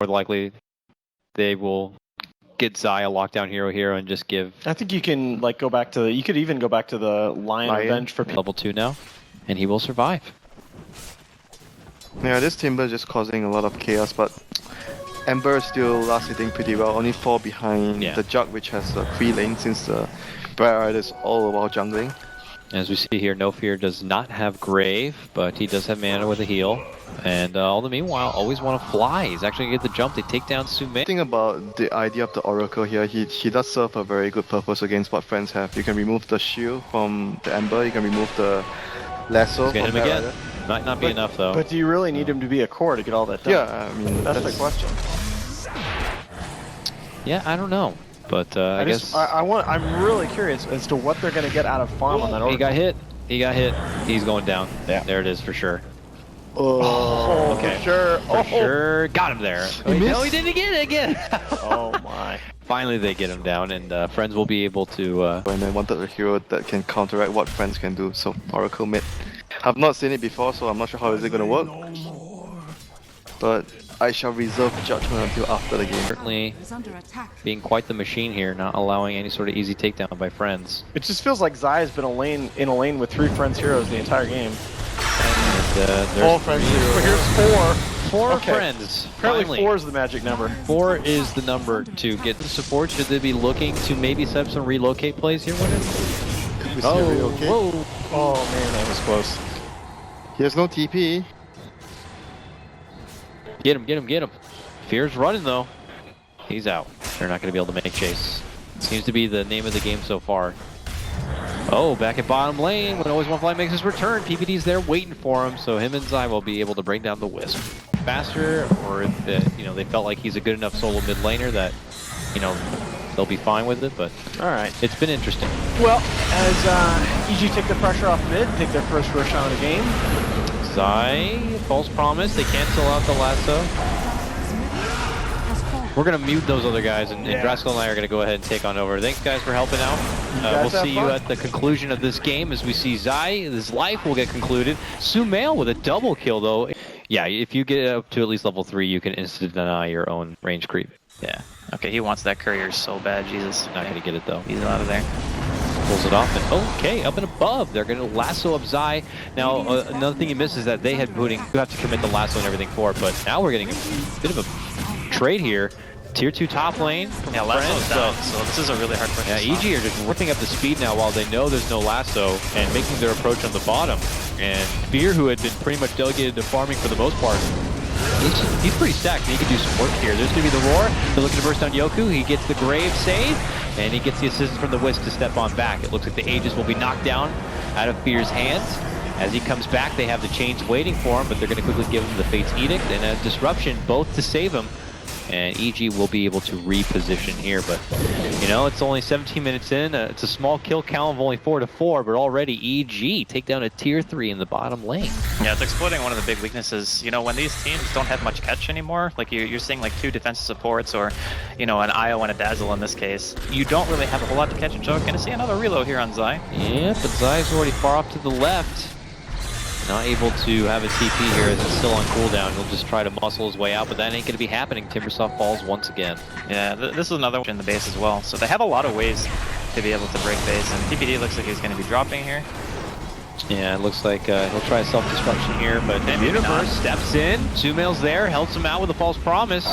More likely, they will get Zai a lockdown hero and just give. I think you can like go back to. You could even go back to the Lion Revenge for level 2 now, and he will survive. Yeah, this Timber is just causing a lot of chaos, but Ember is still last hitting pretty well. Only 4 behind the Jug, which has 3 lanes since the Bright Rider is all about jungling. As we see here, No Fear does not have Grave, but he does have mana with a heal. And all the meanwhile, always want to fly. He's actually going to get the jump. They take down Sume. The thing about the idea of the Oracle here, he does serve a very good purpose against what friends have. You can remove the shield from the Ember, you can remove the lasso from him again. Might not be enough though. But do you really need him to be a core to get all that done? Yeah, I mean, that's the question. Yeah, I don't know. But I guess I'm really curious as to what they're going to get out of farm on that Oracle. He got hit. He got hit. He's going down. Yeah. There it is for sure. Oh, okay. For sure. For sure. Got him there. No, he didn't get it again. Oh my. Finally they get him down, and Friends will be able to... And I wanted a hero that can counteract what Friends can do, so Oracle mid. I've not seen it before, so I'm not sure how is it going to work. But I shall reserve judgment until after the game. Certainly being quite the machine here, not allowing any sort of easy takedown by Friends. It just feels like Zai has been in a lane with 3 Friends heroes the entire game. And there's Friends heroes. But here's 4. 4 Friends. Apparently finally. 4 is the magic number. 4 is the number to get the support. Should they be looking to maybe set up some relocate plays here? Whoa. Oh man, that was close. He has no TP. Get him. Fear's running though. He's out. They're not going to be able to make chase. Seems to be the name of the game so far. Oh, back at bottom lane, when Always One Fly makes his return, PPD's there waiting for him, so him and Zai will be able to bring down the Wisp faster, or if they felt like he's a good enough solo mid laner that, they'll be fine with it, but alright. It's been interesting. Well, as EG take the pressure off mid, take their first rush out of the game. Zai, false promise, they cancel out the lasso. We're going to mute those other guys, and Draskell and I are going to go ahead and take on over. Thanks, guys, for helping out. We'll see you at the conclusion of this game as we see Zai, his life will get concluded. Sumail with a double kill, though. Yeah, if you get up to at least level 3, you can instant deny your own range creep. Yeah. Okay, he wants that courier so bad, Jesus. Not going to get it, though. He's out of there. Pulls it off, and okay, up and above. They're going to lasso up Zai. Now, another thing you miss is that they had booting. You have to commit the lasso and everything for it, but now we're getting a bit of a trade here. Tier 2 top lane from Lasso's down, so this is a really hard push. Yeah, EG are just ripping up the speed now while they know there's no lasso and making their approach on the bottom. And Fear, who had been pretty much delegated to farming for the most part, he's pretty stacked. He can do some work here. There's going to be the Roar. They're looking to burst down Yoku. He gets the Grave save, and he gets the assistance from the Wisp to step on back. It looks like the Aegis will be knocked down out of Fear's hands. As he comes back, they have the chains waiting for him, but they're going to quickly give him the Fate's Edict and a Disruption, both to save him. And EG will be able to reposition here, but it's only 17 minutes in. It's a small kill count of only 4-4, but already EG take down a tier 3 in the bottom lane. Yeah, it's exploiting one of the big weaknesses. When these teams don't have much catch anymore, like you're seeing like 2 defensive supports or, an IO and a Dazzle in this case, you don't really have a whole lot to catch and choke. Gonna see another reload here on Zai. Yeah, but Zai's already far off to the left. Not able to have a TP here as it's still on cooldown. He'll just try to muscle his way out, but that ain't going to be happening. Timbersoft falls once again. Yeah, this is another one in the base as well. So they have a lot of ways to be able to break base, and PPD looks like he's going to be dropping here. Yeah, it looks like he'll try a self-destruction here, but then Universe steps in. Sumail's there, helps him out with a false promise.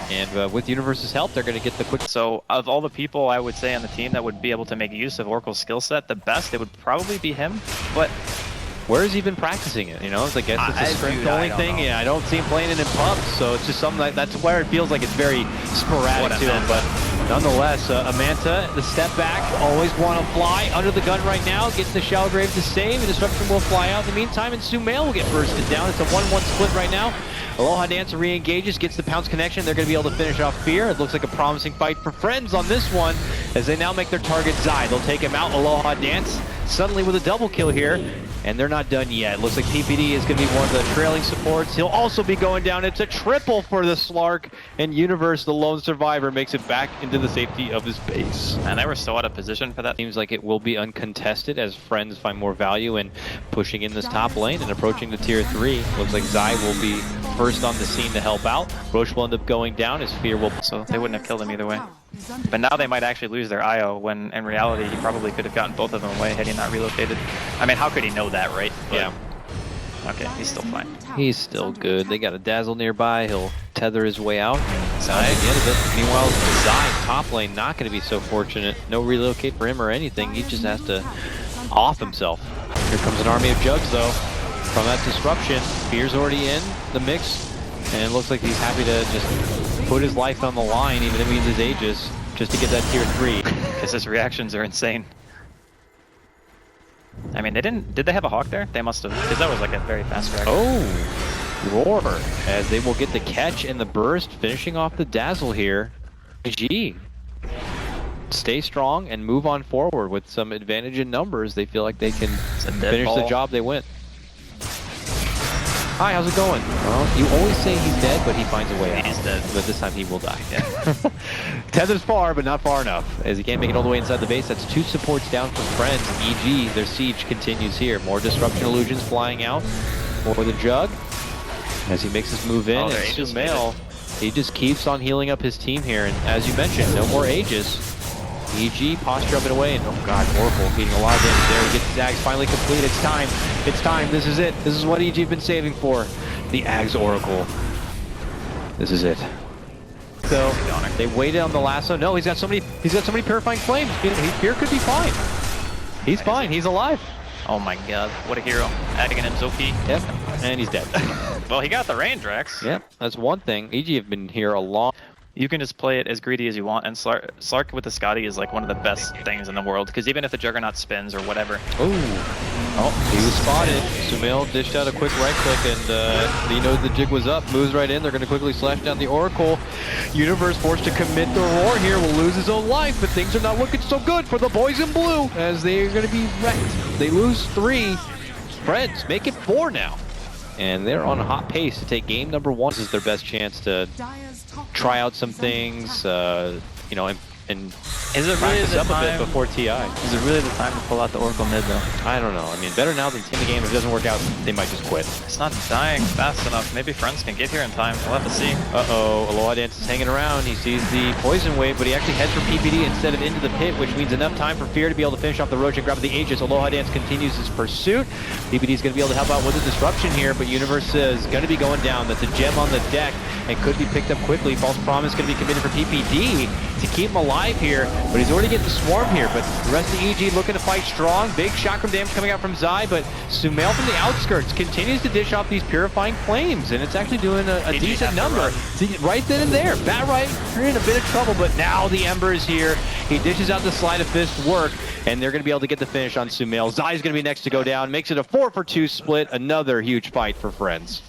And with Universe's help, they're going to get the quick... So, of all the people I would say on the team that would be able to make use of Oracle's skill set, the best, it would probably be him, but... Where has he been practicing it? It's like it's a strength-only thing. Yeah, I don't see him playing it in pubs, so it's just something that's where it feels like it's very sporadic to him. But nonetheless, Amanta, the step back, always want to fly under the gun right now. Gets the Shallow Grave to save. The Disruption will fly out in the meantime, and Sumail will get bursted down. It's a 1-1 split right now. Aloha Dancer re-engages, gets the pounce connection. They're going to be able to finish off Fear. It looks like a promising fight for Friends on this one, as they now make their target Zai. They'll take him out. Aloha Dance suddenly with a double kill here. And they're not done yet. Looks like PPD is going to be one of the trailing supports. He'll also be going down. It's a triple for the Slark. And Universe, the lone survivor, makes it back into the safety of his base. And they were so out of position for that. Seems like it will be uncontested as Friends find more value in pushing in this top lane and approaching the tier 3. Looks like Zai will be first on the scene to help out. Roche will end up going down as Fear will... So they wouldn't have killed him either way. But now they might actually lose their IO when in reality he probably could have gotten both of them away had he not relocated. I mean, how could he know that, right? But, yeah. Okay, he's still fine. He's still good. They got a Dazzle nearby. He'll tether his way out. Zai at the end of it. Meanwhile, Zai, top lane, not going to be so fortunate. No relocate for him or anything. He just has to off himself. Here comes an army of Jugs, though. From that disruption, Fear's already in the mix. And it looks like he's happy to just put his life on the line, even if he means his Aegis, just to get that tier 3. Because his reactions are insane. I mean, did they have a Hawk there? They must have, because that was like a very fast reaction. Oh, Roar, as they will get the catch and the burst, finishing off the Dazzle here. GG. Stay strong and move on forward with some advantage in numbers. They feel like they can finish the job they went. Hi, how's it going? Well, you always say he's dead, but he finds a way out. He's dead. But this time he will die. Yeah. Tether's far, but not far enough. As he can't make it all the way inside the base, that's 2 supports down from Friends. EG, their siege continues here. More disruption illusions flying out for the Jug. As he makes his move in, and Sumail, he just keeps on healing up his team here. And as you mentioned, no more Aegis. EG posture up and away, and oh god, Oracle getting a lot of damage there. We get the Zags finally complete. It's time. It's time. This is it. This is what EG been saving for. The Ags Oracle. This is it. So they waited on the lasso. No, he's got so many purifying flames. Fear could be fine. He's fine. He's alive. Oh my god, what a hero. Adding an Mzoki. Yep. And he's dead. Well, he got the range, Rex. Yep, that's one thing. EG have been here a long... You can just play it as greedy as you want, and Slark with the Scotty is like one of the best things in the world, because even if the Juggernaut spins or whatever... Oh, he was spotted. Sumail dished out a quick right click, and he knows the jig was up. Moves right in. They're going to quickly slash down the Oracle. Universe forced to commit the Roar here. Will lose his own life, but things are not looking so good for the boys in blue, as they're going to be wrecked. They lose 3. Friends make it 4 now. And they're on a hot pace to take game number 1. This is their best chance to try out some things, you know, and is it really practice up a bit before TI. Is it really the time to pull out the Oracle mid, though? I don't know. I mean, better now than in the game. If it doesn't work out, they might just quit. It's not dying fast enough. Maybe Friends can get here in time. We'll have to see. Uh-oh. Aloha Dance is hanging around. He sees the poison wave, but he actually heads for PPD instead of into the pit, which means enough time for Fear to be able to finish off the Roach and grab the Aegis. Aloha Dance continues his pursuit. PPD is going to be able to help out with the disruption here, but Universe is going to be going down. That's a gem on the deck and could be picked up quickly. False Promise going to be committed for PPD to keep him alive here, but he's already getting swarmed here. But the rest of EG looking to fight strong. Big chakram damage coming out from Zai, but Sumail from the outskirts continues to dish off these purifying flames, and it's actually doing a decent number. See, right then and there, Bat Right, you're in a bit of trouble, but now the Ember is here. He dishes out the Sleight of Fist work, and they're going to be able to get the finish on Sumail. Zai's going to be next to go down, makes it a 4-for-2 split. Another huge fight for Friends.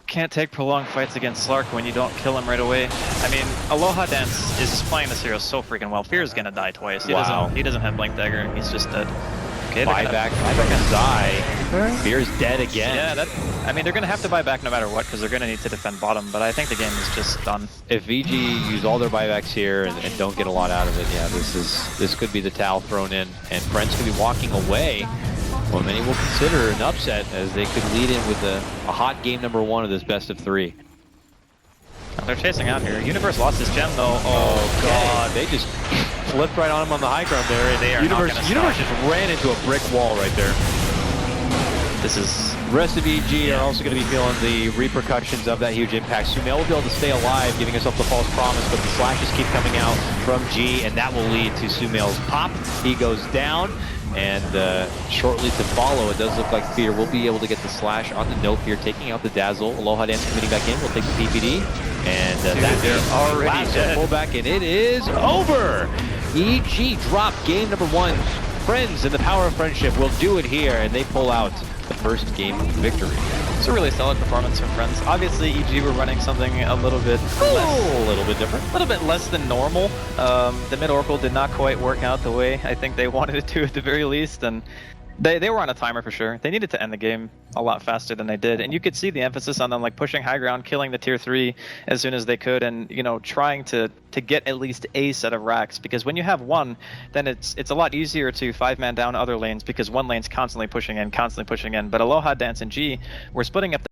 Can't take prolonged fights against Slark when you don't kill him right away. I mean, Aloha Dance is playing this hero so freaking well. Fear is gonna die twice. He doesn't have Blink Dagger. He's just dead. Okay, buyback on Zai. Fear's dead again. Yeah, I mean, they're gonna have to buy back no matter what, because they're gonna need to defend bottom. But I think the game is just done. If VG use all their buybacks here and don't get a lot out of it, yeah, this could be the towel thrown in, and Friends could be walking away. Well, many will consider an upset, as they could lead in with a hot game number 1 of this best of 3. They're chasing out here. Universe lost his gem, though. Oh, God. They just flipped right on him on the high ground there. They are Universe just ran into a brick wall right there. This is... The rest of EG are also going to be feeling the repercussions of that huge impact. Sumail will be able to stay alive, giving himself the false promise, but the slashes keep coming out from G, and that will lead to Sumail's pop. He goes down. And shortly to follow, it does look like Fear will be able to get the slash on the No Fear, taking out the Dazzle. Aloha Dance committing back in, will take the PPD. And they're already dead. Pullback, and it is over! EG drop game number 1. Friends and the power of friendship will do it here, and they pull out the first game victory. It's a really solid performance from Friends. Obviously, EG were running something a little bit different. A little bit less than normal. The mid Oracle did not quite work out the way I think they wanted it to at the very least, and they were on a timer for sure. They needed to end the game a lot faster than they did, and you could see the emphasis on them like pushing high ground, killing the tier 3 as soon as they could, and you know, trying to get at least a set of racks, because when you have one, then it's a lot easier to 5-man down other lanes, because one lane's constantly pushing in, but Aloha Dance and G were splitting up